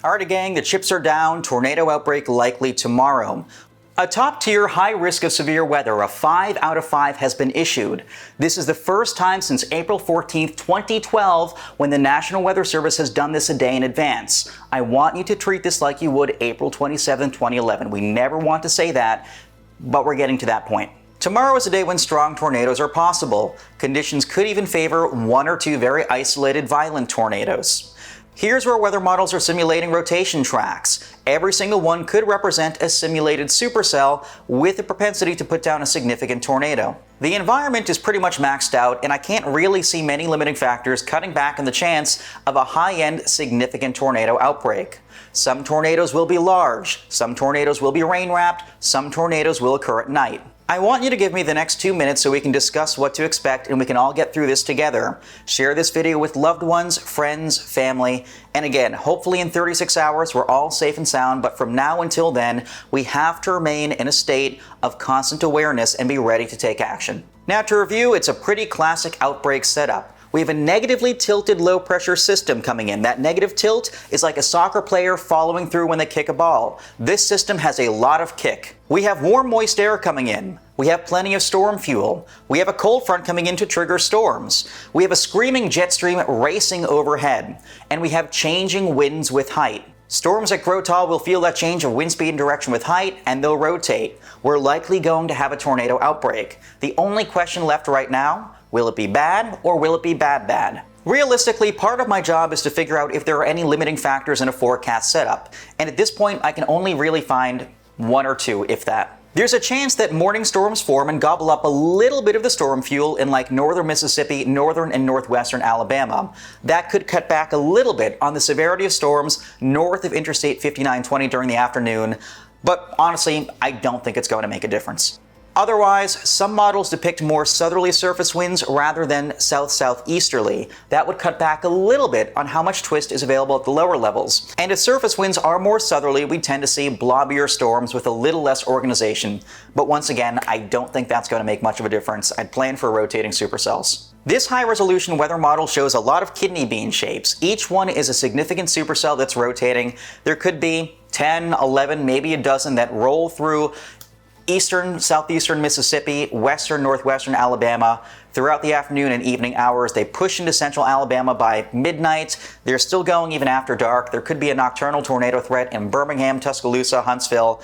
Alrighty gang, the chips are down, tornado outbreak likely tomorrow. A top-tier high risk of severe weather, a 5 out of 5, has been issued. This is the first time since April 14, 2012, when the National Weather Service has done this a day in advance. I want you to treat this like you would April 27, 2011. We never want to say that, but we're getting to that point. Tomorrow is a day when strong tornadoes are possible. Conditions could even favor 1 or 2 very isolated violent tornadoes. Here's where weather models are simulating rotation tracks. Every single one could represent a simulated supercell with a propensity to put down a significant tornado. The environment is pretty much maxed out, and I can't really see many limiting factors cutting back on the chance of a high-end significant tornado outbreak. Some tornadoes will be large, some tornadoes will be rain-wrapped, some tornadoes will occur at night. I want you to give me the next 2 minutes so we can discuss what to expect and we can all get through this together. Share this video with loved ones, friends, family, and again, hopefully in 36 hours we're all safe and sound, but from now until then, we have to remain in a state of constant awareness and be ready to take action. Now to review, it's a pretty classic outbreak setup. We have a negatively tilted low-pressure system coming in. That negative tilt is like a soccer player following through when they kick a ball. This system has a lot of kick. We have warm, moist air coming in. We have plenty of storm fuel. We have a cold front coming in to trigger storms. We have a screaming jet stream racing overhead. And we have changing winds with height. Storms that grow tall will feel that change of wind speed and direction with height, and they'll rotate. We're likely going to have a tornado outbreak. The only question left right now, will it be bad or will it be bad? Realistically, part of my job is to figure out if there are any limiting factors in a forecast setup. And at this point, I can only really find 1 or 2, if that. There's a chance that morning storms form and gobble up a little bit of the storm fuel in like northern Mississippi, northern and northwestern Alabama. That could cut back a little bit on the severity of storms north of Interstate 5920 during the afternoon, but honestly, I don't think it's going to make a difference. Otherwise, some models depict more southerly surface winds rather than south-southeasterly. That would cut back a little bit on how much twist is available at the lower levels. And if surface winds are more southerly, we tend to see blobbier storms with a little less organization. But once again, I don't think that's going to make much of a difference. I'd plan for rotating supercells. This high-resolution weather model shows a lot of kidney bean shapes. Each one is a significant supercell that's rotating. There could be 10, 11, maybe a dozen that roll through eastern, southeastern Mississippi, western, northwestern Alabama. Throughout the afternoon and evening hours, they push into central Alabama by midnight. They're still going even after dark. There could be a nocturnal tornado threat in Birmingham, Tuscaloosa, Huntsville.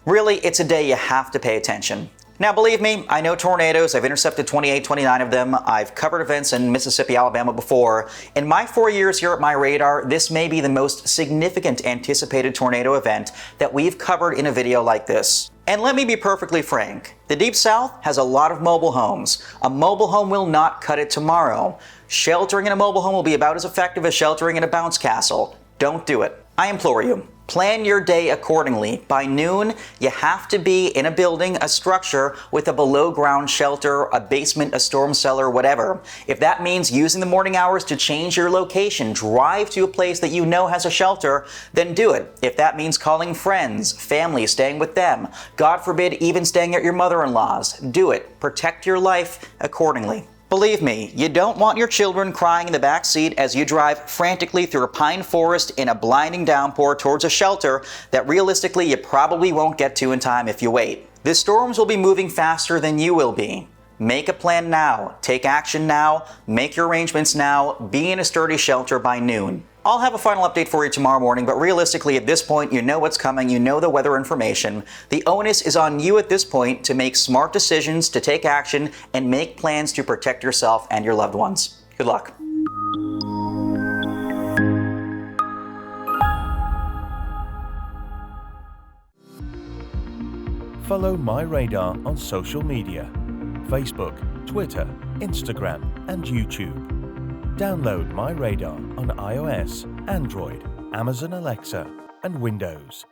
Really, it's a day you have to pay attention. Now, believe me, I know tornadoes. I've intercepted 28, 29 of them. I've covered events in Mississippi, Alabama before. In my 4 years here at MyRadar, this may be the most significant anticipated tornado event that we've covered in a video like this. And let me be perfectly frank, the Deep South has a lot of mobile homes. A mobile home will not cut it tomorrow. Sheltering in a mobile home will be about as effective as sheltering in a bounce castle. Don't do it. I implore you. Plan your day accordingly. By noon, you have to be in a building, a structure with a below-ground shelter, a basement, a storm cellar, whatever. If that means using the morning hours to change your location, drive to a place that you know has a shelter, then do it. If that means calling friends, family, staying with them, God forbid even staying at your mother-in-law's, do it. Protect your life accordingly. Believe me, you don't want your children crying in the back seat as you drive frantically through a pine forest in a blinding downpour towards a shelter that realistically you probably won't get to in time if you wait. The storms will be moving faster than you will be. Make a plan now, take action now, make your arrangements now, be in a sturdy shelter by noon. I'll have a final update for you tomorrow morning, but realistically at this point you know what's coming, you know the weather information. The onus is on you at this point to make smart decisions, to take action, and make plans to protect yourself and your loved ones. Good luck. Follow MyRadar on social media: Facebook, Twitter, Instagram, and YouTube. Download MyRadar on iOS, Android, Amazon Alexa, and Windows.